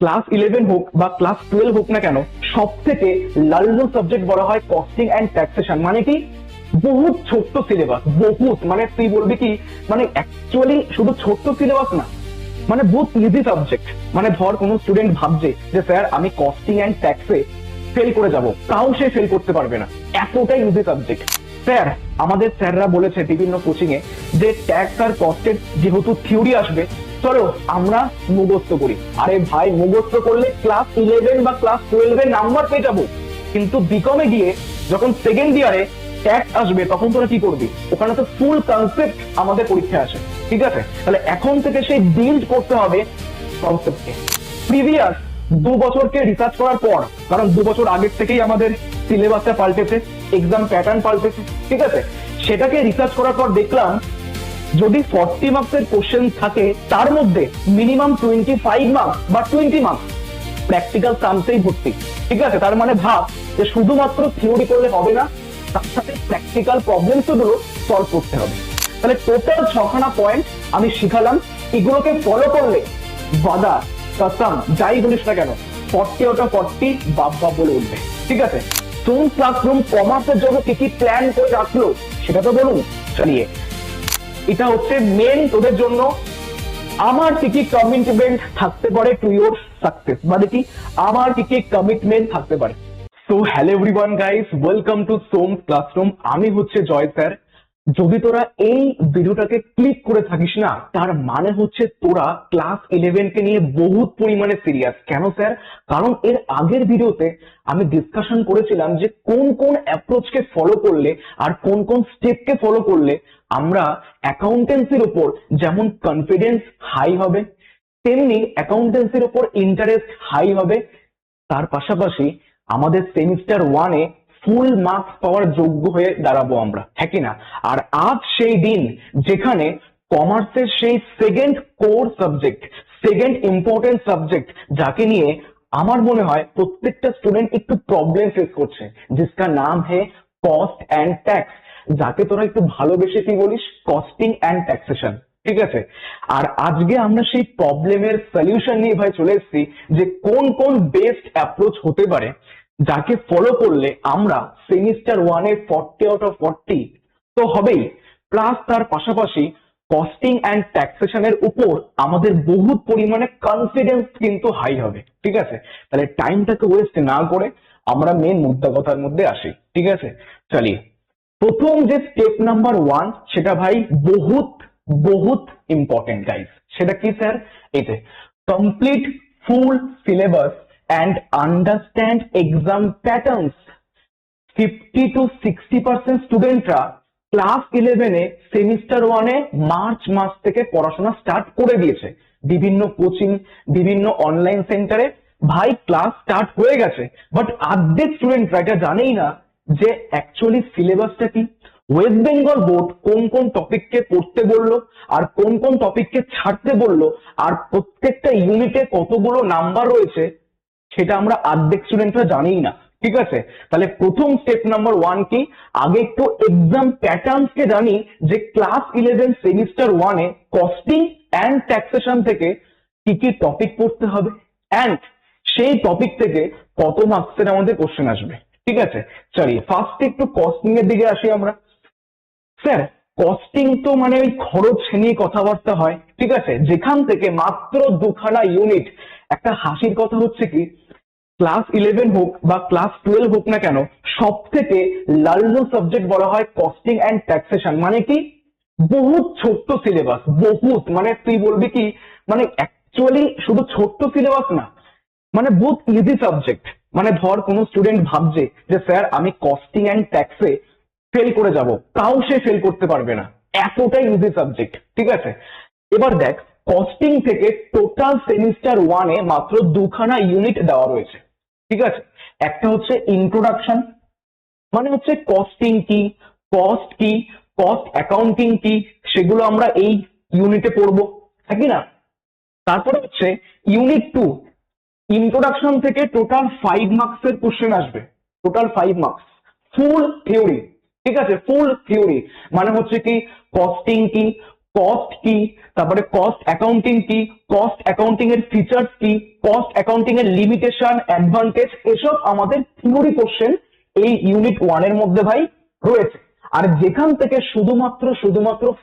Class 11 হোক বা class 12 হোক না কেন, সব থেকে লার্জ সাবজেক্ট বলা হয় কস্টিং অ্যান্ড ট্যাক্সেশন। মানে কি, বহুত ছোট্ট সিলেবাস, বহুত মানে তুই বলবি কি, মানে অ্যাকচুয়ালি শুধু ছোট্ট সিলেবাস না, মানে বহুত ইজি সাবজেক্ট। মানে ধর কোনো স্টুডেন্ট ভাবছে যে স্যার আমি কস্টিং অ্যান্ড ট্যাক্সে ফেল করে যাব, তাও সে ফেল করতে পারবে না, এতটাই ইজি সাবজেক্ট। স্যার, আমাদের স্যাররা বলেছে বিভিন্ন কোচিং এ যে ট্যাক্স আর কস্টের যেহেতু থিওরি আসবে, চলো আমরা মুখস্থ করি। আরে ভাই, মুখস্থ করলে ক্লাস 11 বা ক্লাস 12 এর নাম্বার পেয়ে যাবো, কিন্তু বিকমে গিয়ে যখন সেকেন্ড ইয়ারে ট্যাক্স আসবে তখন তোরা কি করবি? ওখানে তো ফুল কনসেপ্ট আমাদের পরীক্ষা আসে, ঠিক আছে? তাহলে এখন থেকে সেই বিল্ড করতে হবে কনসেপ্টকে। প্রিভিয়াস 2 বছরকে রিসার্চ করার পর, কারণ 2 বছর আগের থেকেই আমাদের সিলেবাসটা পাল্টেছে, এক্সাম প্যাটার্ন পাল্টেছে, ঠিক আছে, সেটাকে রিসার্চ করার পর দেখলাম যদি 40 মার্কসের কোশ্চেন থাকে তার মধ্যে মিনিমাম 25 মার্কস বা 20 মার্কস প্র্যাকটিক্যাল সামসেই ভর্তি, ঠিক আছে? তার মানে ভাব যে শুধুমাত্র থিওরি করলে হবে না, তার সাথে প্র্যাকটিক্যাল প্রবলেমস গুলো সলভ করতে হবে। তাহলে টোটাল 6খানা পয়েন্ট আমি শিখালাম, এগুলোকে ফলো করলে বাদা কসম যাই বলিস না কেন 40 আউট অফ 40 বাপ বাপ বলে উঠবে, ঠিক আছে? সোম ক্লাসরুম কমার্সের জন্য কি কি প্ল্যান করে রাখলো সেটা তো বলুন। চলিয়ে, এটা হচ্ছে মেন তোদের জন্য আমার কি কি কমিটমেন্ট থাকতে পারে টু ইয়োর সাকসেস, মানে কি আমার কি কি কমিটমেন্ট থাকতে পারে। So hello everyone guys, welcome to Som classroom. আমি হচ্ছে জয় স্যার। যদি তোরা এই ভিডিওটাকে ক্লিক করে থাকিস না, তার মানে হচ্ছে তোরা ক্লাস 11 কে নিয়ে বহুত পরিমাণে সিরিয়াস। কেন স্যার? কারণ এর আগের ভিডিওতে আমি ডিসকাশন করেছিলাম যে কোন কোন অ্যাপ্রোচকে ফলো করলে আর কোন কোন স্টেপকে ফলো করলে আমরা অ্যাকাউন্টেন্সির উপর যেমন কনফিডেন্স হাই হবে, তেমনি অ্যাকাউন্টেন্সির উপর ইন্টারেস্ট হাই হবে, তার পাশাপাশি আমাদের সেমিস্টার 1-এ ফুল মার্কস পাওয়ার যোগ্য হয়ে দাঁড়াবো আমরা, হ্যাঁ কি না? আর আজ সেই দিন যেখানে কমার্সের সেই second core subject, second important subject, যাকে নিয়ে আমার মনে হয় প্রত্যেকটা স্টুডেন্ট একটু প্রবলেম ফেস করছে, जिसका নাম है কস্ট অ্যান্ড ট্যাক্স, যাকে তোরা একটু ভালোবেসে কি বলিস, কস্টিং অ্যান্ড ট্যাক্সেশন, ঠিক আছে? আর আজকে আমরা সেই প্রবলেমের সলিউশন নিয়ে ভাই চলে এসেছি যে কোন কোন বেস্ট অ্যাপ্রোচ হতে পারে যাকে ফলো করলে আমরা সেমিস্টার 1-এ 40 আউট অফ 40 তো হবেই, প্লাস তার পাশাপাশি কস্টিং অ্যান্ড ট্যাক্সেশনের উপর আমাদের বহুত পরিমাণে কনফিডেন্স কিন্তু হাই হবে, ঠিক আছে? তাহলে টাইমটাকে ওয়েস্ট না করে আমরা মেন মুদ্রা কথার মধ্যে আসি, ঠিক আছে? চলিয়ে, প্রথম যে স্টেপ নাম্বার 1 সেটা ভাই বহুত বহুত ইম্পর্টেন্ট গাইস। সেটা কি স্যার? এতে complete full syllabus and understand exam patterns. 50 to 60% স্টুডেন্টরা ক্লাস 11-এ সেমিস্টার 1-এ মার্চ মাস থেকে পড়াশোনা স্টার্ট করে দিয়েছে। বিভিন্ন কোচিং, বিভিন্ন অনলাইন সেন্টারে ভাই ক্লাস স্টার্ট হয়ে গেছে, বাট অর্ধেক স্টুডেন্টরা এটা জানেই না যে অ্যাকচুয়ালি সিলেবাসটা কি, ওয়েস্ট বেঙ্গল বোর্ড কোন কোন টপিককে পড়তে বললো আর কোন কোন টপিককে ছাড়তে বললো, আর প্রত্যেকটা ইউনিটে কতগুলো নাম্বার রয়েছে সেটা আমরা অর্ধেক স্টুডেন্টরা জানিই না, ঠিক আছে? তাহলে প্রথম স্টেপ নাম্বার 1 কি, আগে একটু এক্সাম প্যাটার্নস কে জানি যে ক্লাস 11 সেমিস্টার 1-এ কস্টিং অ্যান্ড ট্যাক্সেশন থেকে কি কি টপিক পড়তে হবে অ্যান্ড সেই টপিক থেকে কত মার্কসের আমাদের কোশ্চেন আসবে, ঠিক আছে? চলিয়ে ফার্স্ট একটু কস্টিং এর দিকে আসি আমরা। স্যার, কস্টিং তো মানে ওই খরচ নিয়ে কথাবার্তা হয়, ঠিক আছে? যেখান থেকে মাত্র 2খানা ইউনিট, একটা হাসির কথা হচ্ছে কি, ক্লাস 11 হোক বা ক্লাস 12 হোক না কেন, সব থেকে লার্জ সাবজেক্ট বলা হয় কস্টিং অ্যান্ড ট্যাক্সেশন। মানে কি, বহুত ছোট্ট সিলেবাস, বহুত মানে তুই বলবি কি, মানে অ্যাকচুয়ালি শুধু ছোট্ট সিলেবাস না, মানে বহুত ইজি সাবজেক্ট। মানে ধর কোনো স্টুডেন্ট ভাবছে যে স্যার আমি কস্টিং অ্যান্ড ট্যাক্সে ফেল করে যাব, তাও সে ফেল করতে পারবে না, এতটাই ইজি সাবজেক্ট, ঠিক আছে? এবার দেখ, কস্টিং থেকে টোটাল সেমিস্টার 1-এ মাত্র 2খানা ইউনিট দেওয়া রয়েছে, ঠিক আছে? একটা হচ্ছে ইন্ট্রোডাকশন, মানে হচ্ছে কস্টিং কি, কস্ট কি, কস্ট অ্যাকাউন্টিং কি, সেগুলো আমরা এই ইউনিটে পড়বো, তাই না? তারপরে হচ্ছে ইউনিট 2, ইন্ট্রোডাকশন থেকে টোটাল 5 মার্কসের কোশ্চেন আসবে, টোটাল 5 মার্কস, ফুল থিওরি, ঠিক আছে? ফুল থিওরি মানে হচ্ছে কি, কস্টিং কি, কস্ট কি, তারপরে কস্ট অ্যাকাউন্টিং কি, কস্ট অ্যাকাউন্টিং এর ফিচার্স কি, কস্ট অ্যাকাউন্টিং এর লিমিটেশন, অ্যাডভান্টেজ, এসব আমাদের থিওরি কোশ্চেন এই ইউনিট 1 এর মধ্যে ভাই রয়েছে। আর যেখান থেকে শুধুমাত্র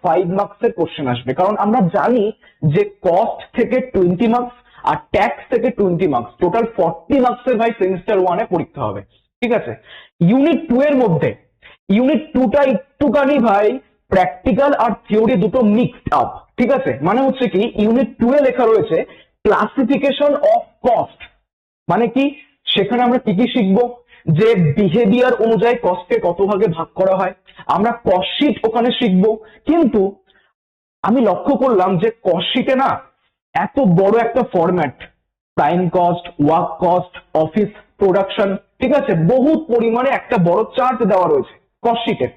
5 মার্কসের কোশ্চেন আসবে, কারণ আমরা জানি যে কস্ট থেকে 20 মার্কস আর ট্যাক্স থেকে 20 মার্কস, টোটাল 40 মার্কসের ভাই সেমিস্টার 1 এ পরীক্ষা হবে। ঠিক আছে, ইউনিট 2 এর মধ্যে ইউনিট 2টা একটুখানি ভাই প্র্যাকটিক্যাল আর থিওরি দুটো মিক্সড আপ। ঠিক আছে, মানে হচ্ছে কি ইউনিট 2 এ লেখা রয়েছে ক্লাসিফিকেশন অফ কস্ট, মানে কি সেখানে আমরা কি কি শিখবো, যে বিহেভিয়ার অনুযায়ী কস্টকে কত ভাগে ভাগ করা হয়, আমরা কস্ট শিট ওখানে শিখবো। কিন্তু আমি লক্ষ্য করলাম যে কস্ট শিটে না এত বড় একটা format, prime cost, work cost, office production, ঠিক আছে, বহু পরিমাণে একটা বড় চার্ট দেওয়া রয়েছে কস্ট শিটে।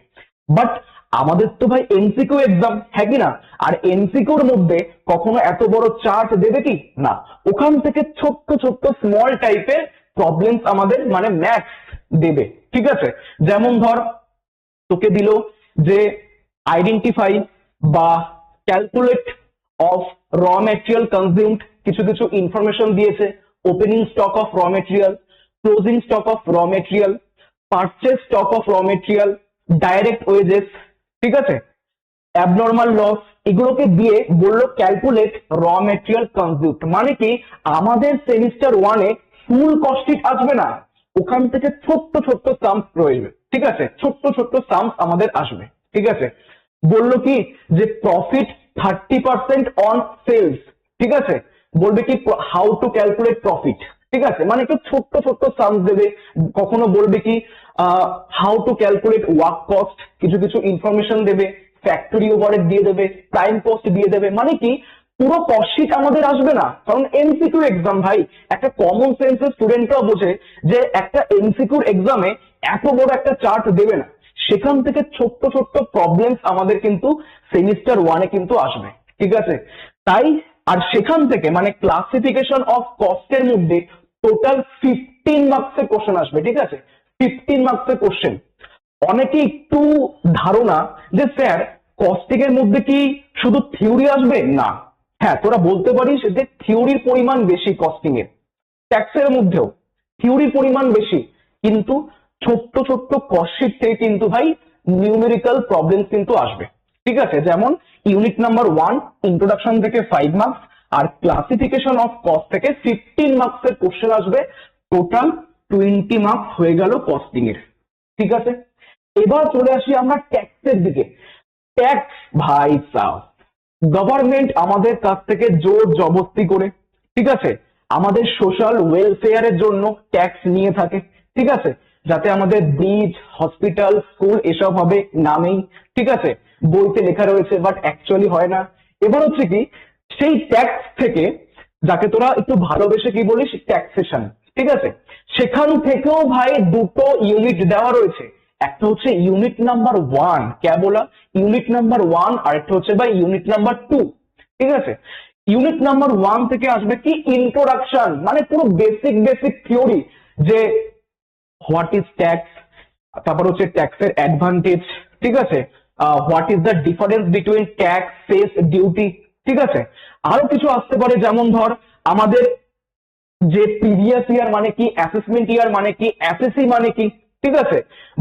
বাট আমাদের তো ভাই এমসিকিউ এক্সাম, হ্যাঁ কি না? আর এমসিকিউর মধ্যে কখনো এত বড় চার্ট দেবে কি না, ওখান থেকে ছোট্ট ছোট্ট স্মল টাইপের প্রবলেমস আমাদের মানে ম্যাথস দেবে। ঠিক আছে, যেমন ধর তোকে দিল যে আইডেন্টিফাই বা calculate of raw material consumed, কিছু কিছু ইনফরমেশন দিয়েছে, opening stock of raw material, closing stock of raw material, purchase stock of raw material, direct wages, ঠিক আছে, অ্যাবনর্মাল লস, এগুলোকে দিয়ে বললো ক্যালকুলেট র মেটেরিয়াল কনজিউমড। মানে কি আমাদের সেমিস্টার 1 এ ফুল কস্ট শিট আসবে না, ওখান থেকে ছোট্ট ছোট্ট সামস রয়েছে। ঠিক আছে, ছোট্ট ছোট্ট সামস আমাদের আসবে। ঠিক আছে, বললো কি যে প্রফিট 30% অন সেলস, ঠিক আছে, বলবে কি হাউ টু ক্যালকুলেট প্রফিট। ঠিক আছে, মানে একটু ছোট্ট ছোট্ট সামস দেবে। কখনো বলবে কি how to calculate work cost, কিছু কিছু ইনফরমেশন দেবে, ফ্যাক্টরি ওভারহেড দিয়ে দেবে, প্রাইম কস্ট দিয়ে দেবে। মানে কি পুরো কস্ট শিট আমাদের আসবে না, কারণ এমসিকিউ এক্সাম ভাই, একটা কমন সেন্সের স্টুডেন্টরাও বোঝে যে একটা এমসিকিউ এক্সামে এত বড় একটা চার্ট দেবে না, সেখান থেকে ছোট্ট ছোট্ট প্রবলেমস আমাদের কিন্তু সেমিস্টার 1 এ কিন্তু আসবে। ঠিক আছে, তাই আর সেখান থেকে মানে ক্লাসিফিকেশন অফ কস্টের মধ্যে টোটাল 15 মার্কসের কোশ্চেন আসবে। ঠিক আছে, 15 মার্কসের কোশ্চেন। অনেকে একটু ধারণা যে স্যার কস্টিং এর মধ্যে কি শুধু থিওরি আসবে, না, হ্যাঁ তোরা বলতে পারিস যে থিওরির পরিমাণ বেশি কস্টিং এর, ট্যাক্সের মধ্যেও থিওরির পরিমাণ বেশি, কিন্তু ছোট্ট ছোট্ট কস্ট শিট থেকে কিন্তু ভাই নিউমেরিক্যাল প্রবলেম কিন্তু আসবে। ঠিক আছে, যেমন ইউনিট নাম্বার 1 ইন্ট্রোডাকশন থেকে 5 মার্কস আর ক্লাসিফিকেশন অফ কস্ট থেকে 15 মার্কসের কোশ্চেন আসবে, টোটাল 20 মার্কস হয়ে গেল কস্টিং এর। ঠিক আছে, এবার চলে আসি আমরা ট্যাক্সের দিকে। ট্যাক্স ভাই সাহ, গভর্নমেন্ট আমাদের কাছ থেকে জোর জবরদস্তি করে, ঠিক আছে, আমাদের সোশ্যাল ওয়েলফেয়ারের জন্য ট্যাক্স নিয়ে থাকে। ঠিক আছে, যাতে আমাদের ব্রিজ, হসপিটাল, স্কুল এসব হবে নামেই, ঠিক আছে, বইতে লেখা রয়েছে, বাট অ্যাকচুয়ালি হয় না। এবার হচ্ছে কি সেই ট্যাক্স থেকে, যাকে তোরা একটু ভালোবেসে কি বলিস ট্যাক্সেশন, ঠিক আছে, সেখান থেকেও ভাই দুটো ইউনিট দেওয়া রয়েছে। একটা হচ্ছে ইউনিট নাম্বার 1, কে বলা ইউনিট নাম্বার 1, আর একটা হচ্ছে ভাই ইউনিট নাম্বার 2। ঠিক আছে, ইউনিট নাম্বার 1 থেকে আসবে কি ইন্ট্রোডাকশন, মানে পুরো বেসিক বেসিক থিওরি, যে হোয়াট ইজ ট্যাক্স, তারপর হচ্ছে ট্যাক্সের অ্যাডভান্টেজ, ঠিক আছে, what is the difference between tax, cess, duty. ঠিক আছে, আরো কিছু আসতে পারে, যেমন ধর আমাদের যে প্রিভিয়াস ইয়ার মানে কি, অ্যাসেসমেন্ট ইয়ার মানে কি, এসএসসি মানে কি, ঠিক আছে,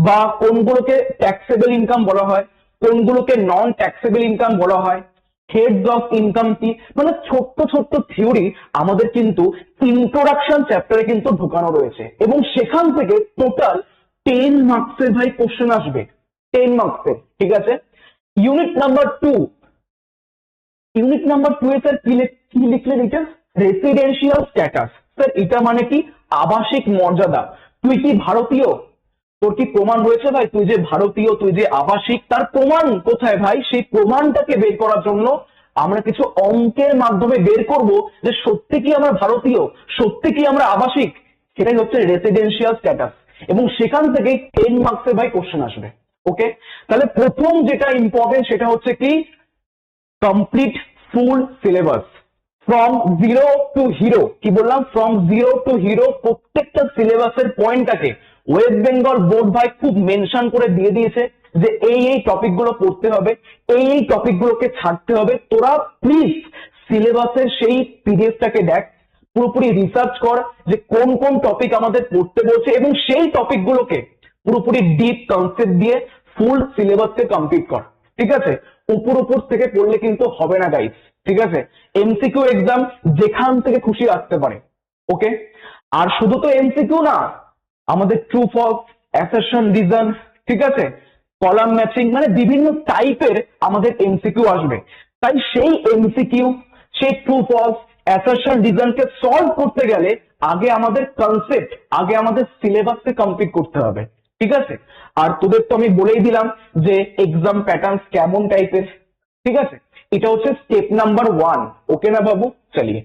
বা কোনগুলোকে ট্যাক্সেবল ইনকাম বলা হয়, কোনগুলোকে নন ট্যাক্সেবল ইনকাম বলা হয়, হেডস অফ ইনকাম কি, মানে ছোট্ট ছোট্ট থিওরি আমাদের কিন্তু ইন্ট্রোডাকশন চ্যাপ্টারে কিন্তু ঢোকানো রয়েছে, এবং সেখান থেকে টোটাল 10 মার্কসের ভাই কোশ্চেন আসবে, 10 মার্কসের। ঠিক আছে, ইউনিট নাম্বার 2, ইউনিট নাম্বার 2 এ স্যার কি লিখলেন, এটা রেসিডেন্সিয়াল স্ট্যাটাস। স্যার এটা মানে কি আবাসিক মর্যাদা, তুই কি ভারতীয়, তোর কি প্রমাণ রয়েছে ভাই তুই যে ভারতীয়, তুই যে আবাসিক, তার প্রমাণ কোথায় ভাই? সেই প্রমাণটাকে বের করার জন্য আমরা কিছু অঙ্কের মাধ্যমে বের করব যে সত্যি কি আমরা ভারতীয়, সত্যি কি আমরা আবাসিক, সেটাই হচ্ছে রেসিডেন্সিয়াল স্ট্যাটাস, এবং সেখান থেকে 10 মার্কসের ভাই কোশ্চেন আসবে। ওকে, তাহলে প্রথম যেটা ইম্পর্টেন্ট সেটা হচ্ছে কি complete full syllabus from zero to hero. কি বললাম? ফ্রম জিরো টু হিরো, প্রত্যেকটা সিলেবাসের পয়েন্টটাকে ওয়েস্ট বেঙ্গল বোর্ড ভাই খুব মেনশন করে দিয়ে দিয়েছে যে এই টপিক গুলো পড়তে হবে, এই টপিক গুলোকে ছাড়তে হবে। তোরা প্লিজ সিলেবাসের সেই পিডিএফটাকে দেখ, পুরোপুরি রিসার্চ কর যে কোন কোন টপিক আমাদের পড়তে বলছে, এবং সেই টপিক গুলোকে পুরোপুরি ডিপ কনসেপ্ট দিয়ে ফুল সিলেবাসকে কমপ্লিট কর। ঠিক আছে, উপর থেকে পড়লে কিন্তু হবে না গাইস। ঠিক আছে, এমসিকিউ এক্সাম যেখান থেকে খুশি আসতে পারে। ওকে, আর শুধু তো এমসিকিউ না, আমাদের ট্রু ফলস, অ্যাসারশন, রিজন, ঠিক আছে, কলাম ম্যাচিং, মানে বিভিন্ন টাইপের আমাদের এমসিকিউ আসবে। তাই সেই এমসিকিউ, সেই ট্রু ফলস, অ্যাসারশন, রিজনকে সলভ করতে গেলে আগে আমাদের কনসেপ্ট, আগে আমাদের সিলেবাসকে কমপ্লিট করতে হবে। ঠিক আছে, আর তোদের তো আমি বলেই দিলাম যে এক্সাম প্যাটার্ন কেমন টাইপের। ঠিক আছে, এটা হচ্ছে স্টেপ নাম্বার 1। ওকে না বাবু, চলিয়ে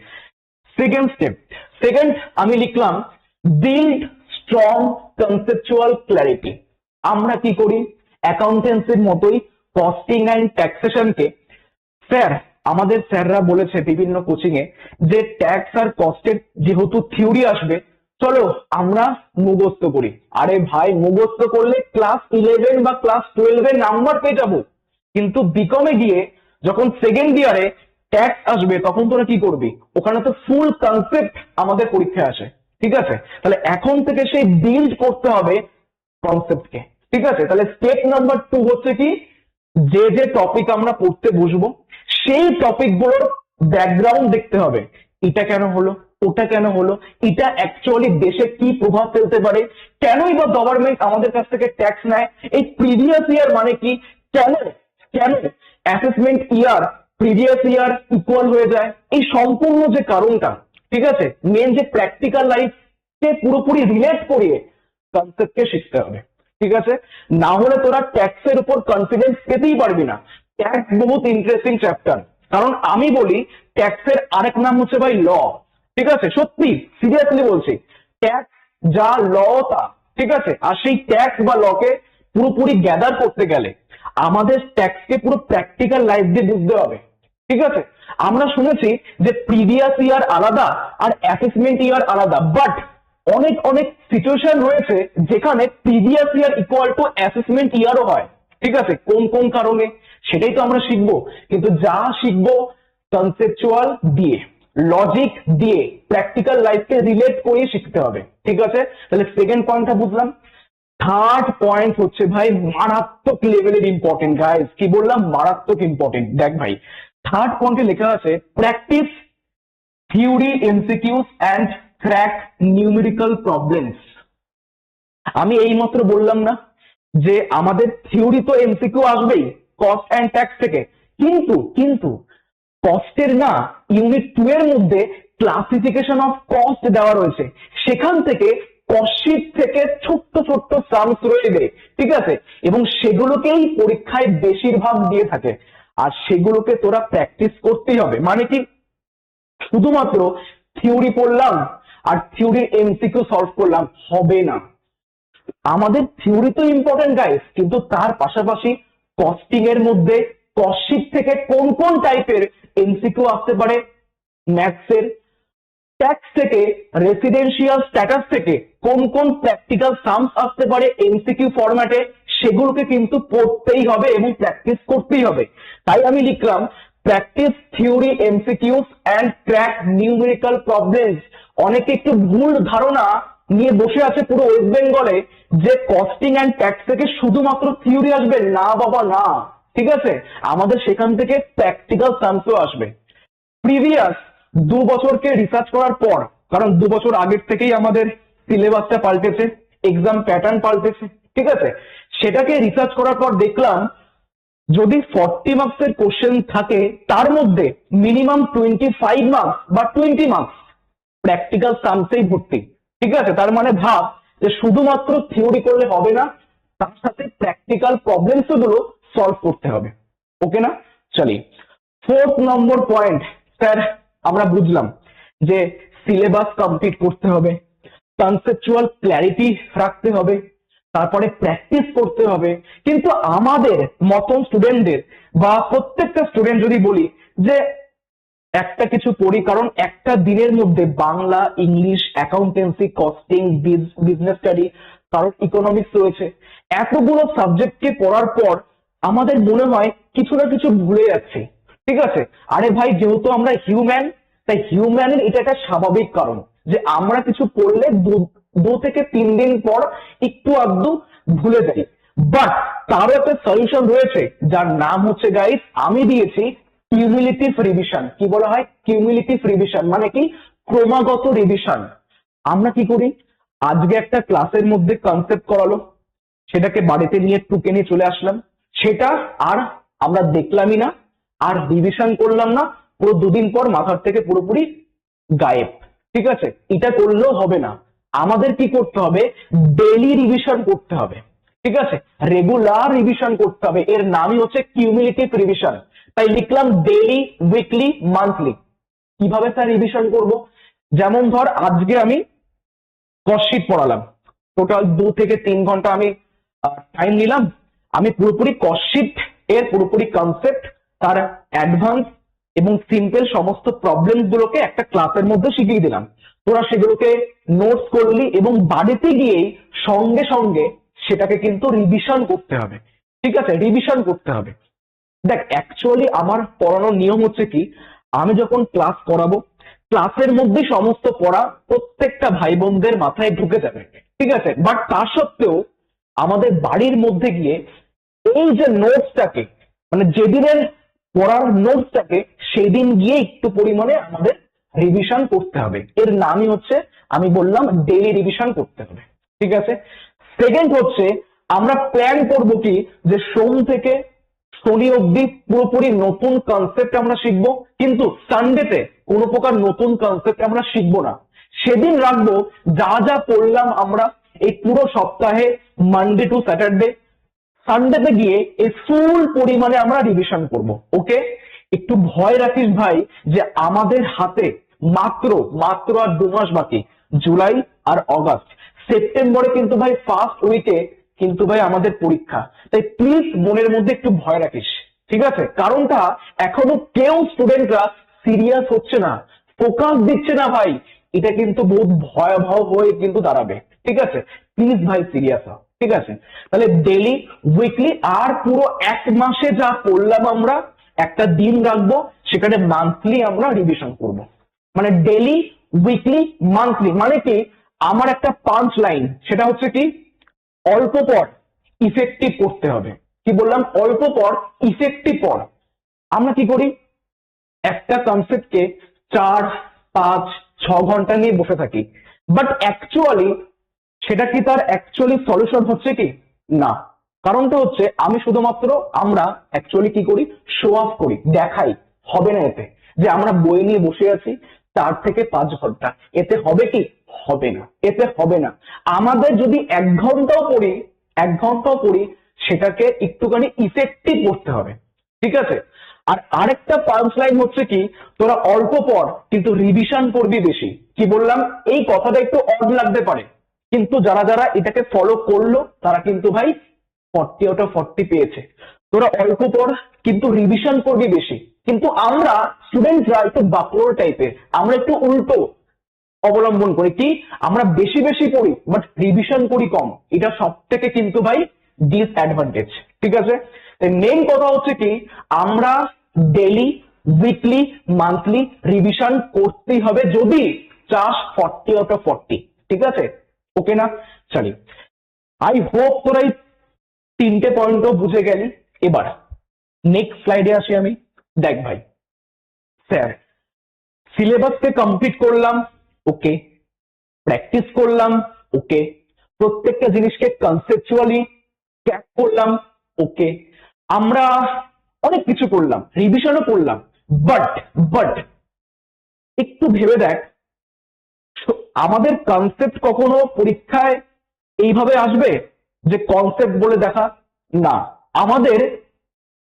সেকেন্ড স্টেপ। সেকেন্ড আমি লিখলাম বিল্ড স্ট্রং কনসেপচুয়াল ক্ল্যারিটি। আমরা কি করি, অ্যাকাউন্টেন্সির মতোই কস্টিং অ্যান্ড ট্যাক্সেশনকে, স্যার আমাদের স্যাররা বলেছে বিভিন্ন কোচিং এ যে ট্যাক্স আর কস্টের যেহেতু থিওরি আসবে, চলো আমরা মুখস্থ করি। আরে ভাই, মুখস্থ করলে ক্লাস 11 বা ক্লাস 12 নাম্বার পেয়ে যাবো, কিন্তু বিকমে গিয়ে যখন সেকেন্ড ইয়ারে ট্যাক্স আসবে তখন তোরা কি করবি, ওখানে তো ফুল কনসেপ্ট আমাদের পরীক্ষায় আসে। ঠিক আছে, তাহলে এখন থেকে সেই বিল্ড করতে হবে কনসেপ্টকে। ঠিক আছে, তাহলে স্টেপ নাম্বার 2 হচ্ছে কি, যে যে টপিক আমরা পড়তে বসবো সেই টপিক গুলোর ব্যাকগ্রাউন্ড দেখতে হবে। এটা কেন হলো, ওটা কেন হলো, এটা অ্যাকচুয়ালি দেশে কি প্রভাব ফেলতে পারে, কেনই বা গভর্নমেন্ট আমাদের কাছ থেকে ট্যাক্স নেয়, এই প্রিভিয়াস ইয়ার মানে কি, কেন কেন অ্যাসেসমেন্ট ইয়ার প্রিভিয়াস ইয়ার ইকুয়াল হয়ে যায়, এই সম্পূর্ণ যে কারণটা। ঠিক আছে, মেন যে প্র্যাকটিক্যাল লাইফকে পুরোপুরি রিলেট করিয়ে কনসেপ্টকে শিখতে হবে। ঠিক আছে, না হলে তোরা ট্যাক্সের উপর কনফিডেন্স পেতেই পারবি না। ট্যাক্স বহুত ইন্টারেস্টিং চ্যাপ্টার, কারণ আমি বলি ট্যাক্সের আরেক নাম হচ্ছে ভাই ল। ঠিক আছে, সত্যি সিরিয়াসলি বলছি, ট্যাক্স যা ল তা। ঠিক আছে, আর সেই ট্যাক্স বা লকে পুরোপুরি গ্যাদার করতে গেলে আমাদের ট্যাক্সকে পুরো প্র্যাকটিক্যাল লাইফ দিয়ে বুঝতে হবে। ঠিক আছে, আমরা শুনেছি যে প্রিভিয়াস ইয়ার আলাদা আর অ্যাসেসমেন্ট ইয়ার আলাদা, বাট অনেক অনেক সিচুয়েশন রয়েছে যেখানে previous year equal to assessment ইয়ারও হয়। ঠিক আছে, কোন কোন কারণে সেটাই তো আমরা শিখবো, কিন্তু যা শিখবো কনসেপচুয়াল দিয়ে, লজিক দিয়ে, প্র্যাকটিক্যাল লাইফকে রিলেট করে শিখতে হবে। ঠিক আছে, তাহলে সেকেন্ড পয়েন্টটা বুঝলাম। থার্ড পয়েন্ট হচ্ছে ভাই মারাত্মক লেভেলের ইম্পর্টেন্ট গাইস, কি বললাম, মারাত্মক ইম্পর্টেন্ট। দেখ ভাই, থার্ড পয়েন্টে লেখা আছে practice theory MCQs and crack numerical problems. আমি এইমাত্র বললাম না যে আমাদের থিওরি তো এমসিকিউ আসবেই কস্ট অ্যান্ড ট্যাক্স থেকে, কিন্তু কিন্তু কস্টের না ইউনিট 2 এর মধ্যে ক্লাসিফিকেশন অফ কস্ট দেওয়া রয়েছে, সেখান থেকে কস্টশিট থেকে ছোট্ট ছোট্ট সামস রয়েছে। ঠিক আছে, এবং সেগুলোকেই পরীক্ষায় বেশিরভাগ দিয়ে থাকে, আর সেগুলোকে তোরা প্র্যাকটিস করতেই হবে। মানে কি, শুধুমাত্র থিওরি পড়লাম আর থিওরির এমসিকিউ সলভ করলাম হবে না। আমাদের থিওরি তো ইম্পর্টেন্ট গাইস, কিন্তু তার পাশাপাশি কস্টিং এর মধ্যে কস্টশিট থেকে কোন কোন টাইপের এমসিকিউ আসতে পারে, ম্যাথসের, ট্যাক্স থেকে, রেসিডেন্সিয়াল স্ট্যাটাস থেকে কোন কোন প্র্যাকটিক্যাল সামস আসতে পারে এমসিকিউ ফরম্যাটে, সেগুলোকে কিন্তু পড়তেই হবে এবং প্র্যাকটিস করতেই হবে। তাই আমি লিখলাম practice theory MCQs and crack numerical problems. অনেকে একটু ভুল ধারণা নিয়ে বসে আছে পুরো ওয়েস্ট বেঙ্গলে যে কস্টিং অ্যান্ড ট্যাক্স থেকে শুধুমাত্র থিওরি আসবে, না বাবা না। ঠিক আছে, আমাদের সেখান থেকে প্র্যাকটিক্যাল সামসও আসবে। প্রিভিয়াস 2 বছরকে রিসার্চ করার পর, কারণ 2 বছর আগের থেকেই আমাদের সিলেবাসটা পাল্টেছে, এক্সাম প্যাটার্ন পাল্টেছে। ঠিক আছে, সেটাকে রিসার্চ করার পর দেখলাম যদি 40 মার্কসের কোশ্চেন থাকে তার মধ্যে মিনিমাম 25 মার্কস বা 20 মার্কস প্র্যাকটিক্যাল সামসেই ভর্তি। ঠিক আছে, তার মানে ভাব যে শুধুমাত্র থিওরি করলে হবে না, তার সাথে প্র্যাকটিক্যাল প্রবলেমস গুলো সলভ করতে হবে। ওকে না, চলি 4th নম্বর পয়েন্ট। স্যার আমরা বুঝলাম যে সিলেবাস কমপ্লিট করতে হবে, কনসেপচুয়াল ক্ল্যারিটি রাখতে হবে, তারপরে প্র্যাকটিস করতে হবে, কিন্তু আমাদের মতন স্টুডেন্টদের বা প্রত্যেকটা স্টুডেন্ট যদি বলি যে একটা কিছু পড়ি, কারণ একটা দিনের মধ্যে Bangla, English, accountancy, costing, business study কারোর ইকোনমিক্স রয়েছে। এতগুলো সাবজেক্টকে পড়ার পর আমাদের মনে হয় কিছু না কিছু ভুলে যাচ্ছে, ঠিক আছে? আরে ভাই, যেহেতু আমরা হিউম্যান, তাই হিউম্যানের এটা একটা স্বাভাবিক কারণ যে আমরা কিছু পড়লে 2 থেকে 3 দিন পর একটু আধটু ভুলে যাই। বাট তারও একটা সলিউশন রয়েছে, যার নাম হচ্ছে গাইস, আমি দিয়েছি কিউমুলেটিভ রিভিশন। কি বলা হয়? কিউমুলেটিভ রিভিশন মানে কি? ক্রমাগত রিভিশন। আমরা কি করি? আজকে একটা ক্লাসের মধ্যে কনসেপ্ট করালো, সেটাকে বাড়িতে নিয়ে টুকে নিয়ে চলে আসলাম, সেটা আর আমরা দেখলামই না, আর রিভিশন করলাম না, পুরো 2 দিন পর মাথার থেকে পুরোপুরি গায়েব। ঠিক আছে? এটা করলেও হবে না, আমাদের কি করতে হবে? ডেইলি রিভিশন করতে হবে। ঠিক আছে? রেগুলার রিভিশন করতে হবে, এর নামই হচ্ছে কিউমুলেটিভ রিভিশন। তাই লিখলাম ডেইলি, উইকলি, মান্থলি। কিভাবে স্যার রিভিশন করব? যেমন ধর আজকে আমি কস্ট পড়ালাম, টোটাল 2 থেকে 3 ঘন্টা আমি টাইম নিলাম, আমি পুরোপুরি কস্ট এর পুরোপুরি কনসেপ্ট, তার অ্যাডভান্স এবং সিম্পল সমস্ত প্রবলেম গুলোকে একটা ক্লাসের মধ্যে শিখিয়ে দিলাম। তোরা সেগুলোকে নোটস করলি এবং বাড়িতে গিয়েই সঙ্গে সঙ্গে সেটাকে কিন্তু রিভিশন করতে হবে। ঠিক আছে? রিভিশন করতে হবে। দেখ, অ্যাকচুয়ালি আমার পড়ানোর নিয়ম হচ্ছে কি, আমি যখন ক্লাস করাবো, ক্লাসের মধ্যে সমস্ত পড়া প্রত্যেকটা ভাই বোনদের মাথায় ঢুকে যাবে। ঠিক আছে? বাট তা সত্ত্বেও আমাদের বাড়ির মধ্যে গিয়ে এই যে নোটসটাকে, মানে যেদিনের পড়ার নোটসটাকে, সেদিন গিয়ে একটু পরিমাণে আমাদের রিভিশন করতে হবে। এর নামই হচ্ছে, আমি বললাম, ডেইলি রিভিশন করতে হবে। ঠিক আছে? সেকেন্ড হচ্ছে, আমরা প্ল্যান করব কি যে সোম থেকে শনি অবধি পুরোপুরি নতুন কনসেপ্ট আমরা শিখবো, কিন্তু সানডেতে কোনো প্রকার নতুন কনসেপ্ট আমরা শিখবো না। সেদিন রাখবো যা যা পড়লাম আমরা এই পুরো সপ্তাহে, মানডে টু স্যাটারডে, সানডেতে গিয়ে এই ফুল পরিমাণে আমরা রিভিশন করব। ওকে? একটু ভয় রাখিস ভাই যে আমাদের হাতে মাত্র মাত্র আর 2 মাস বাকি, জুলাই আর অগাস্ট। সেপ্টেম্বরে কিন্তু ভাই ফার্স্ট উইকে কিন্তু ভাই আমাদের পরীক্ষা। তাই প্লিজ মনের মধ্যে একটু ভয় রাখিস। ঠিক আছে? কারণটা, এখনো কেউ স্টুডেন্টরা সিরিয়াস হচ্ছে না, ফোকাস দিচ্ছে না ভাই। এটা কিন্তু বহুত ভয়াবহ হয়ে কিন্তু দাঁড়াবে। ঠিক আছে? প্লিজ ভাই সিরিয়াস হ। ঠিক আছে? তাহলে ডেইলি, উইকলি আর পুরো 1 মাসে যা পড়লাম আমরা একটা দিন রাখবো, সেখানে মান্থলি আমরা রিভিশন করব। মানে ডেইলি, উইকলি, মান্থলি মানে কি? আমার একটা পাঞ্চ লাইন, সেটা হচ্ছে কি, অল্প পর ইফেক্টিভ করতে হবে। কি বললাম? অল্প পর ইফেক্টিভ পর। আমরা কি করি? একটা কনসেপ্টকে 4, 5, 6 ঘন্টা নিয়ে বসে থাকি, বাট অ্যাকচুয়ালি সেটা কি তার অ্যাকচুয়ালি সলিউশন হচ্ছে কি? না। কারণটা হচ্ছে, আমি শুধুমাত্র, আমরা অ্যাকচুয়ালি কি করি? শো অফ করি, দেখাই। হবে না এতে, যে আমরা বই নিয়ে বসে আছি 4 থেকে 5 ঘন্টা, এতে হবে কি? হবে না, এতে হবে না। আমাদের যদি 1 ঘন্টাও পড়ি, সেটাকে একটুখানি ইফেক্টিভ করতে হবে। ঠিক আছে? আর আরেকটা পাঞ্চ লাইন হচ্ছে কি, তোরা অল্প পড় কিন্তু রিভিশন করবি বেশি। কি বললাম? এই কথাটা একটু অড লাগতে পারে, কিন্তু যারা যারা এটাকে ফলো করলো তারা কিন্তু ভাই 40 out of 40 পেয়েছে। তোরা অল্প পড় কিন্তু রিভিশন করবি বেশি। কিন্তু আমরা স্টুডেন্টরা একটু বাকরোল টাইপের, আমরা একটু উল্টো অবলম্বন করি। কি? আমরা বেশি বেশি পড়ি বাট রিভিশন করি কম। এটা সব থেকে কিন্তু ভাই ডিসঅ্যাডভান্টেজ। ঠিক আছে? মেইন কথা হচ্ছে কি, আমরা ডেইলি, উইকলি, মান্থলি রিভিশন করতেই হবে যদি চাস 40 out of 40। ঠিক আছে? ওকে না? চলি, আই হোপ তোরা এই 3টে পয়েন্টও বুঝে গেলি। এবার নেক্সট স্লাইডে আসি আমি। দেখ ভাই, স্যার সিলেবাসকে কমপ্লিট করলাম, ওকে, প্র্যাকটিস করলাম, ওকে, প্রত্যেকটা জিনিসকে কনসেপচুয়ালি ক্র্যাক করলাম, ওকে, আমরা অনেক কিছু করলাম, রিভিশনও করলাম। বাট একটু ভেবে দেখ, আমাদের কনসেপ্ট কখনো পরীক্ষায় এইভাবে আসবে যে কনসেপ্ট বলে দেখা? না, আমাদের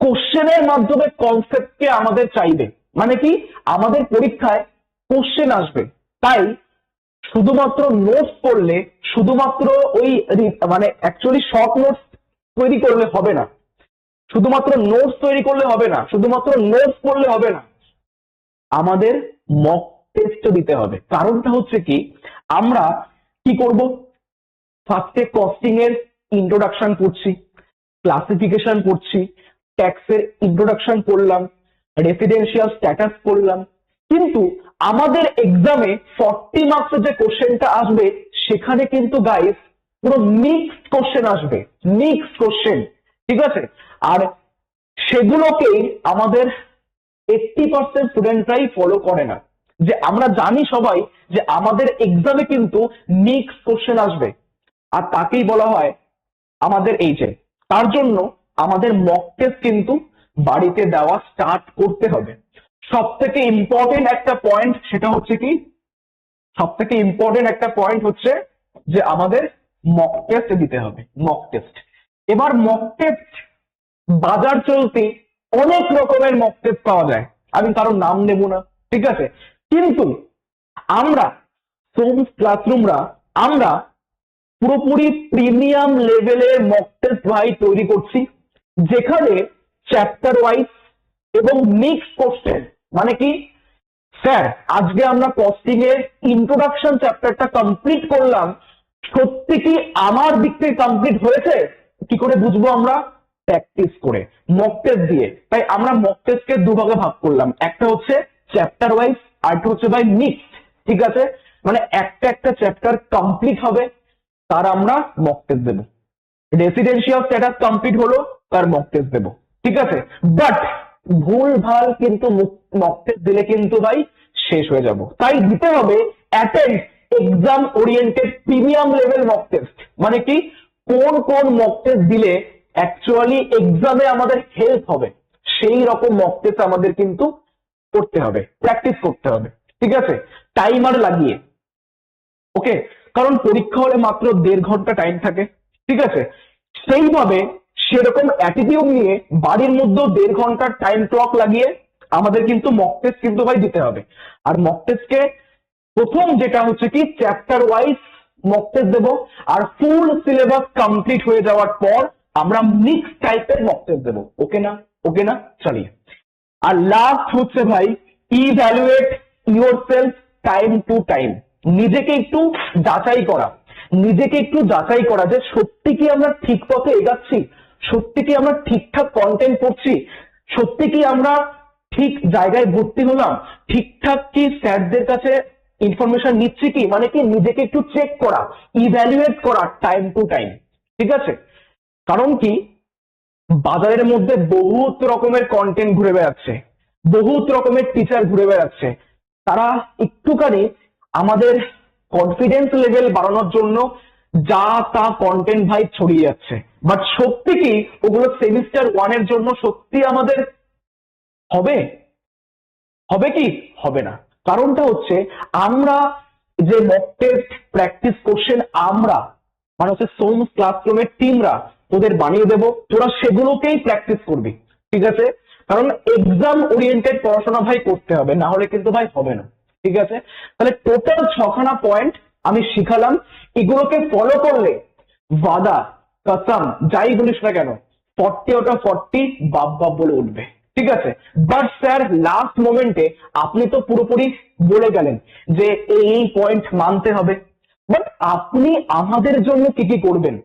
কোশ্চেনের মাধ্যমে কনসেপ্টকে আমাদের চাইবে। মানে কি? আমাদের পরীক্ষায় কোশ্চেন আসবে। তাই শুধুমাত্র নোটস পড়লে, শুধুমাত্র ওই মানে অ্যাকচুয়ালি শর্ট নোটস তৈরি করলে হবে না, শুধুমাত্র নোটস তৈরি করলে হবে না, শুধুমাত্র নোটস পড়লে হবে না, আমাদের মক টেস্ট দিতে হবে। কারণটা হচ্ছে কি, আমরা কি করব? ফার্স্টে কস্টিং এর ইন্ট্রোডাকশন পড়ছি, ক্লাসিফিকেশন পড়ছি, ট্যাক্সের ইন্ট্রোডাকশন পড়লাম, রেসিডেন্সিয়াল স্ট্যাটাস পড়লাম। কিন্তু আমাদের এক্সামে 40 মার্কসের যে কোশ্চেনটা আসবে সেখানে কিন্তু গাইস পুরো মিক্সড কোশ্চেন আসবে, মিক্সড কোশ্চেন, ঠিক আছে? আর সেগুলোকেই আমাদের 80% স্টুডেন্টরাই ফলো করে না। যে আমরা জানি সবাই যে আমাদের এক্সামে কিন্তু মিক্সড কোশ্চেন আসবে, আর তাকেই বলা হয় আমাদের এইচএ। তার জন্য আমাদের মক টেস্ট কিন্তু বাড়িতে দেওয়া স্টার্ট করতে হবে। সব থেকে ইম্পর্টেন্ট একটা পয়েন্ট সেটা হচ্ছে কি, সব থেকে ইম্পর্টেন্ট একটা পয়েন্ট হচ্ছে যে আমাদের মক টেস্ট দিতে হবে, মক টেস্ট। এবার মক টেস্ট বাজার চলতি অনেক রকমের মক টেস্ট পাওয়া যায়, আমি কারোর নাম নেব না, ঠিক আছে? কিন্তু আমরা সোমস ক্লাসরুমরা আমরা পুরোপুরি প্রিমিয়াম লেভেলের মক টেস্ট ভাই তৈরি করছি, যেখানে চ্যাপ্টার ওয়াইজ এবং মিক্স কোশ্চেন। মানে কি স্যার, আজকে আমরা কস্টিং এর ইন্ট্রোডাকশন চ্যাপ্টারটা কমপ্লিট করলাম, সত্যি কি আমার দিক থেকে কমপ্লিট হয়েছে? কি করে বুঝবো আমরা? প্র্যাকটিস করে, মক টেস্ট দিয়ে। তাই আমরা মক টেস্টকে দুভাগে ভাগ করলাম, একটা হচ্ছে চ্যাপ্টার ওয়াইজ, আর একটা হচ্ছে ভাই মিক্সড, ঠিক আছে? মানে একটা একটা চ্যাপ্টার কমপ্লিট হবে, তার আমরা মক টেস্ট দেবো। রেসিডেন্সিয়াল স্ট্যাটাস কমপ্লিট হলো, তার মক টেস্ট দেবো, ঠিক আছে? বাট ভুল ভাল কিন্তু মক টেস্ট দিলে কিন্তু ভাই শেষ হয়ে যাব। তাই দিতে হবে attend exam oriented premium level mock test. মানে কি, কোন কোন মক টেস্ট দিলে অ্যাকচুয়ালি এক্সামে আমাদের হেল্প হবে, সেই রকম মক টেস্ট আমাদের কিন্তু করতে হবে, প্র্যাকটিস করতে হবে, ঠিক আছে? টাইমার লাগিয়ে, ওকে? কারণ পরীক্ষা হলে মাত্র 1.5 ঘন্টা টাইম থাকে, ঠিক আছে? সেইভাবে সেরকম অ্যাটিটিউড নিয়ে বাড়ির মধ্যেও 1.5 ঘন্টার টাইম ক্লক লাগিয়ে আমাদের কিন্তু মক টেস্ট কিন্তু ভাই দিতে হবে। আর মক টেস্টকে প্রথম যেটা হচ্ছে কি চ্যাপ্টার ওয়াইজ মক টেস্ট দেবো, আর ফুল সিলেবাস কমপ্লিট হয়ে যাওয়ার পর আমরা মিক্স টাইপের মক টেস্ট দেবো। ওকে না? ওকে না? চালিয়ে। আর লাস্ট হচ্ছে ভাই evaluate yourself time to time. নিজেকে একটু যাচাই করা, নিজেকে একটু যাচাই করা যে সত্যি কি আমরা ঠিক পথে এগাচ্ছি, সত্যি কি আমরা ঠিকঠাক কন্টেন্ট করছি, সত্যি কি আমরা ঠিক জায়গায় ভর্তি হলাম, ঠিকঠাক কি স্যারদের কাছে ইনফরমেশন নিচ্ছি কি। মানে কি নিজেকে একটু চেক করা, ইভ্যালুয়েট করা টাইম টু টাইম, ঠিক আছে? কারণ কি বাজারের মধ্যে বহুত রকমের কন্টেন্ট ঘুরে বেড়াচ্ছে, বহুত রকমের টিচার ঘুরে বেড়াচ্ছে। তারা একটুখানি আমাদের কনফিডেন্স লেভেল বাড়ানোর জন্য যা তা কন্টেন্ট ভাই ছড়িয়ে যাচ্ছে। বাট সত্যি কি ওগুলো সেমিস্টার 1 এর জন্য সত্যি আমাদের হবে? হবে কি? হবে না। কারণটা হচ্ছে আমরা যে মক টেস্ট প্র্যাকটিস কোশ্চেন আমরা মানে হচ্ছে সোমস ক্লাসরুমের টিমরা তোদের বানিয়ে দেবো, তোরা সেগুলোকেই প্র্যাকটিস করবি, ঠিক আছে? কারণ এক্সাম ওরিয়েন্টেড পড়াশোনা ভাই করতে হবে, না হলে কিন্তু ভাই হবে না, ঠিক আছে? তাহলে টোটাল 6খানা পয়েন্ট আমি শিখালাম, এগুলোকে ফলো করলে ওয়াদা কসম যাই বলিস না কেন 40 ওটা 40 বাপ বাপ বলে উঠবে, ঠিক আছে? বাট স্যার লাস্ট মোমেন্টে আপনি তো পুরোপুরি বলে গেলেন যে এই পয়েন্ট মানতে হবে, বাট আপনি আমাদের জন্য কি কি করবেন,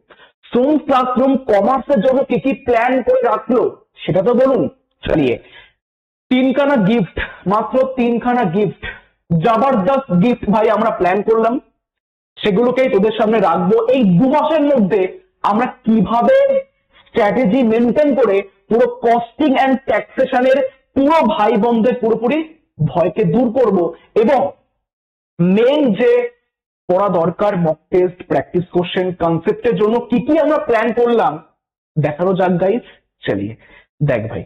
সোমস ক্লাসরুম কমার্সের জন্য কি কি প্ল্যান করে রাখলো সেটা তো বলুন। চলিয়ে 3খানা গিফট, মাত্র 3খানা গিফট, জবরদস্ত গিফট ভাই আমরা প্ল্যান করলাম, সেগুলোকেই তোদের সামনে রাখবো। এই 2 মাসের মধ্যে আমরা কিভাবে স্ট্র্যাটেজি মেনটেন করে পুরো কস্টিং অ্যান্ড ট্যাক্সেশনের পুরো ভাই বোনদের পুরোপুরি ভয়কে দূর করব, এবং মেন যে পড়া দরকার মক টেস্ট প্র্যাকটিস কোশ্চেন কনসেপ্টের জন্য কি কি আমরা প্ল্যান করলাম দেখানো যাক গাইস। চলিয়ে দেখ ভাই,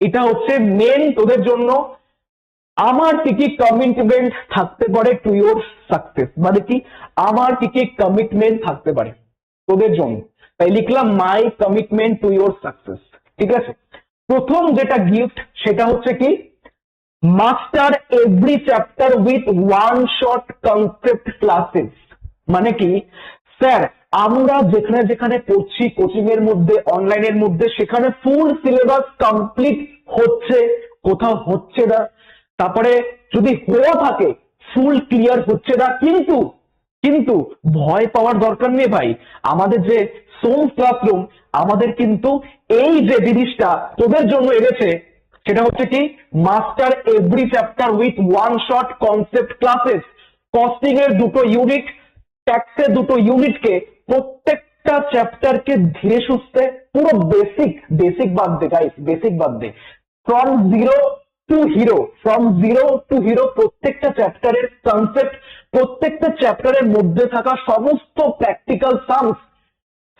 এটা হচ্ছে মেন তোদের জন্য আমার কি কি কমিটমেন্ট থাকতে পারে টু ইয়োর সাকসেস। মানে কি আমার কি কি কমিটমেন্ট থাকতে পারে তোদের জন্য, তাই লিখলাম মাই কমিটমেন্ট টু ইয়োর সাকসেস, ঠিক আছে? প্রথম যেটা গিফট সেটা হচ্ছে কি master every chapter with 1 short concept classes. মানে কি স্যার আমরা যেখানে যেখানে পড়ছি কোচিং এর মধ্যে অনলাইনের মধ্যে সেখানে ফুল সিলেবাস কমপ্লিট হচ্ছে, কোথাও হচ্ছে না, তারপরে যদি হয়ে থাকে ফুল ক্লিয়ার হচ্ছে না, কিন্তু কিন্তু ভয় পাওয়ার দরকার নেই ভাই, আমাদের যে সোম ক্লাসরুম আমাদের কিন্তু এই যে জিনিসটা তোদের জন্য এনেছে সেটা হচ্ছে কি master every chapter with one shot concept classes. Costing এর দুটো ইউনিট, ট্যাক্সের দুটো ইউনিটকে প্রত্যেকটা চ্যাপ্টারকে ধীরে সুস্থে পুরো বেসিক বাদ দে গাইস, বেসিক বাদ দে, ফ্রম জিরো টু হিরো, প্রত্যেকটা চ্যাপ্টারের কনসেপ্ট, প্রত্যেকটা চ্যাপ্টারের মধ্যে থাকা সমস্ত practical sums,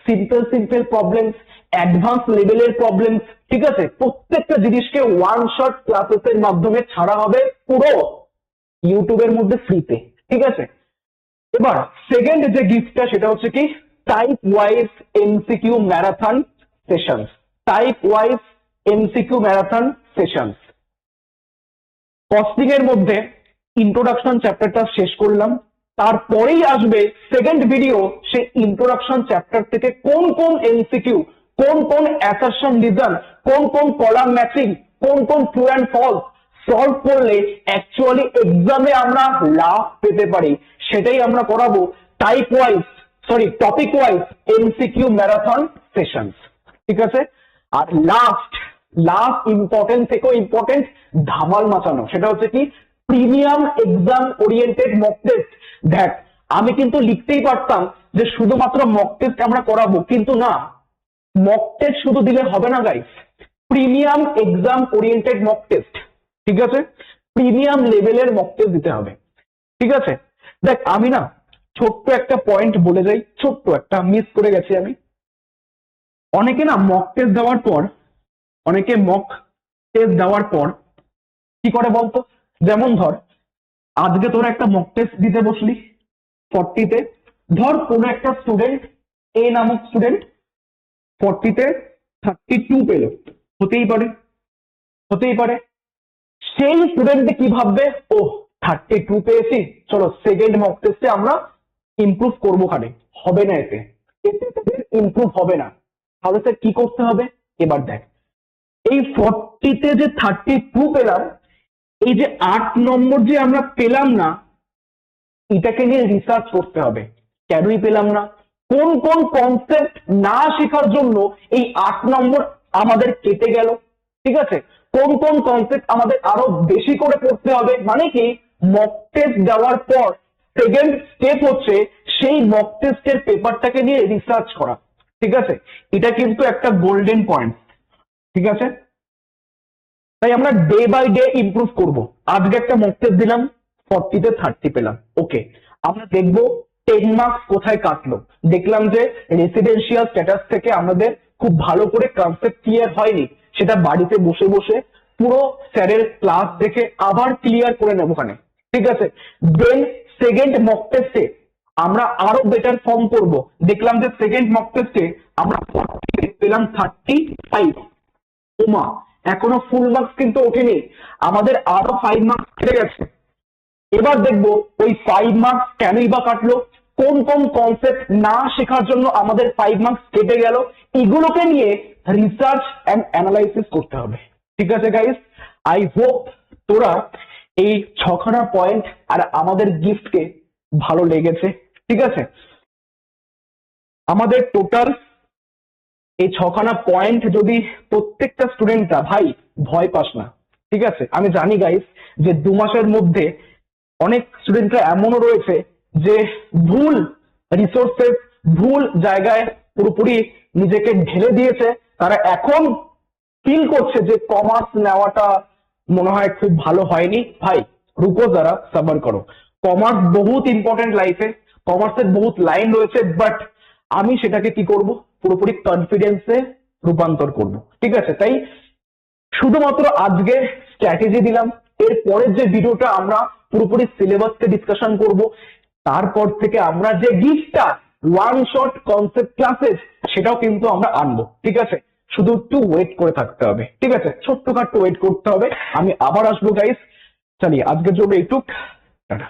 simple problems, advance লেভেলের প্রবলেমস, ঠিক আছে, প্রত্যেকটা জিনিসকে ওয়ান শট ক্লাসেস এর মাধ্যমে ছাড়া হবে পুরো ইউটিউবের মধ্যে ফ্রিতে, ঠিক আছে। এবার সেকেন্ড যে গিফটটা সেটা হচ্ছে কি type wise MCQ marathon sessions, costing এর মধ্যে ইন্ট্রোডাকশন চ্যাপ্টারটা শেষ করলাম, তারপরেই আসবে সেকেন্ড ভিডিও, সেই ইন্ট্রোডাকশন চ্যাপ্টার থেকে কোন কোন এমসিকিউ, কোন কোন অ্যাসারশন রিজন, কোন কলাম ম্যাচিং, কোন ট্রু অ্যান্ড ফলস সলভ করলে অ্যাকচুয়ালি এক্সামে আমরা লাভ পেতে পারি, সেটাই আমরা করাবো topic wise MCQ marathon sessions, ঠিক আছে। আর লাস্ট ইম্পর্টেন্ট থেকেও ইম্পর্টেন্ট ধামাল মাচানো, সেটা হচ্ছে কি premium exam oriented mock test. দেখ আমি কিন্তু লিখতেই পারতাম যে শুধুমাত্র মক টেস্ট আমরা করাবো, কিন্তু না, মক টেস্ট শুধু দিলে হবে না guys, premium exam oriented mock test, ঠিক আছে, প্রিমিয়াম লেভেলের মক টেস্ট দিতে হবে, ঠিক আছে। দেখ আমি না ছোট্ট একটা পয়েন্ট বলে যাই, ছোট্ট একটা মিস করে গেছি আমি। অনেকে না মক টেস্ট দেওয়ার পর কি করে বলতো, যেমন ধর আজকে তোরা একটা মক টেস্ট দিতে বসলি 40-তে, ধর কোনো একটা স্টুডেন্ট এ নামক স্টুডেন্ট 40-তে 32 পেল, হতেই পারে, সেই স্টুডেন্টে কি ভাববে, ও 32 পেয়েছি, চলো সেকেন্ড মক টেস্টে আমরা ইমপ্রুভ করবো, হবে না, এতে ইমপ্রুভ হবে না, তাহলে স্যার কি করতে হবে, এবার দেখ এই 40-তে যে 32 পেলাম, এই যে 8 নম্বর যে আমরা পেলাম না, এটাকে নিয়ে রিসার্চ করতে হবে, কেনই পেলাম না, কোন কনসেপ্ট না শেখার জন্য এই 8 নম্বর আমাদের কেটে গেল, ঠিক আছে, কোন কনসেপ্ট আমাদের আরো বেশি করে পড়তে হবে, মানে কি মক টেস্ট দেওয়ার পর সেকেন্ড স্টেপ হচ্ছে সেই মক টেস্টের পেপারটাকে নিয়ে রিসার্চ করা, ঠিক আছে, এটা কিন্তু একটা গোল্ডেন পয়েন্ট, ঠিক আছে। তাই আমরা ডে বাই ডে ইমপ্রুভ করব। আজকে একটা মক টেস্ট দিলাম, 40-তে 30 পেলাম, ওকে, আমরা দেখবো 10 মার্কস কোথায় কাটলো, দেখলাম যে রেসিডেন্সিয়াল স্ট্যাটাস থেকে আমাদের খুব ভালো করে কনসেপ্ট ক্লিয়ার হয়নি, সেটা বাড়িতে বসে বসে পুরো স্যারের ক্লাস দেখে আবার ক্লিয়ার করে নেবো ওখানে, ঠিক আছে। দেন সেকেন্ড মক টেস্টে আমরা আরো বেটার ফর্ম করব, দেখলাম যে সেকেন্ড মক টেস্টে আমরা পেলাম 35, ওমা এখনো ফুল মার্কস কিন্তু ওঠেনি, আমাদের আরো 5 মার্কস কেটে গেছে। এবার দেখবো ওই 5 মার্কস কেনই বা কাটলো, কোন কনসেপ্ট না শেখার জন্য আমাদের 5 মার্কস কেটে গেল, এগুলোকে নিয়ে রিসার্চ এন্ড অ্যানালাইসিস করতে হবে, ঠিক আছে গাইস। আই হোপ তোরা এই 6খানা পয়েন্ট আর আমাদের গিফটকে ভালো লেগেছে, ঠিক আছে। আমাদের টোটাল এই 6খানা পয়েন্ট যদি প্রত্যেকটা স্টুডেন্টরা, ভাই ভয় পাস না, ঠিক আছে, আমি জানি গাইস যে 2 মাসের মধ্যে অনেক স্টুডেন্টরা এমনও রয়েছে যে ভুল রিসোর্সেস, ভুল জায়গায় পুরোপুরি নিজেকে ঢেলে দিয়েছে, তারা এখন ফিল করছে যে কমার্স নেওয়াটা মনে হয় খুব ভালো হয়নি। ভাই রুকো যারা, সাবার করো, কমার্স বহুত ইম্পর্টেন্ট লাইফে, কমার্সের বহুত লাইন রয়েছে, বাট আমি সেটাকে কি করব, পুরোপুরি কনফিডেন্সে রূপান্তর করব, ঠিক আছে। তাই শুধুমাত্র আজকে স্ট্র্যাটেজি দিলাম, এর পরের যে ভিডিওটা আমরা পুরোপুরি সিলেবাসকে ডিসকাশন করব, তারপর থেকে আমরা যে গিফটটা ওয়ান শট কনসেপ্ট ক্লাসেস সেটাও কিন্তু আমরা আনবো, ঠিক আছে, শুধু একটু ওয়েট করে থাকতে হবে, ঠিক আছে, ছোট্টখাট্ট ওয়েট করতে হবে, আমি আবার আসবো গাইস। চলিয়ে আজকের জন্য এইটুক, টাটা।